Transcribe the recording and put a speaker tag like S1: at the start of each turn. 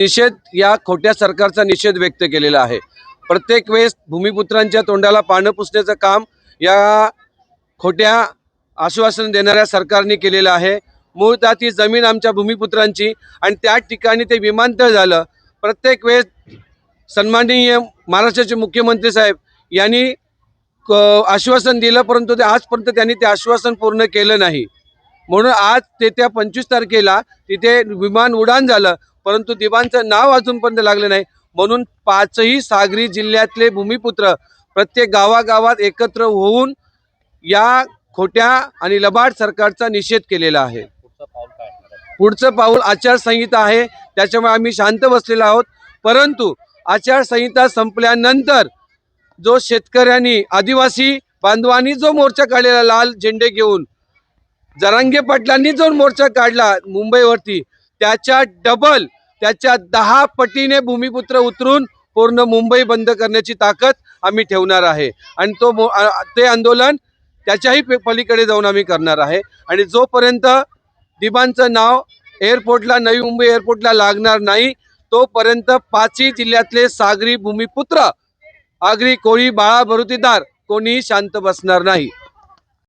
S1: निषेध या खोट्या सरकारचा निषेध व्यक्त केलेला आहे। प्रत्येक वेळेस भूमिपुत्रांच्या तोंडाला पानं पुसण्याचं काम या खोट्या आश्वासन देणाऱ्या सरकारने केलेलं आहे। मूळतः ती जमीन आमच्या भूमिपुत्रांची आणि त्या ठिकाणी ते विमानतळ झालं। प्रत्येक वेळेस सन्माननीय महाराष्ट्राचे मुख्यमंत्री साहेब यांनी आश्वासन दिलं, परंतु ते आजपर्यंत त्यांनी ते आश्वासन पूर्ण केलं नाही। म्हणून आज ते त्या 25 तारखेला तिथे विमान उडान झालं, परंतु दिवाणचं नाव अजूनपर्यंत लागलं नाही। म्हणून पाचही सागरी जिल्ह्यातले भूमिपुत्र प्रत्येक गावागावात एकत्र होऊन या खोट्या आणि लबाड सरकारचा निषेध केलेला आहे। पुढचं पाऊल आचारसंहिता आहे, त्याच्यामुळे आम्ही शांत बसलेलो आहोत। परंतु आचारसंहिता संपल्यानंतर जो शेतकऱ्यांनी आदिवासी बांधवांनी जो मोर्चा काढलेला लाल झेंडे घेऊन, जरांगे पाटलांनी जो मोर्चा काढला मुंबईवरती, त्याच्या डबल त्याच्या 10 पटीने भूमिपुत्र उतरून पूर्ण मुंबई बंद करण्याची ताकद आम्ही ठेवणार आहे आणि ते आंदोलन त्याच्याही पलीकडे जाऊन आम्ही करणार आहे। आणि जोपर्यंत दिबांचं नाव एअरपोर्टला, नवी मुंबई एअरपोर्टला लागणार नाही, तोपर्यंत पाचही जिल्ह्यातले सागरी भूमिपुत्र, आगरी, कोळी, बाळा, बरुतीदार कोणीही शांत बसणार नाही।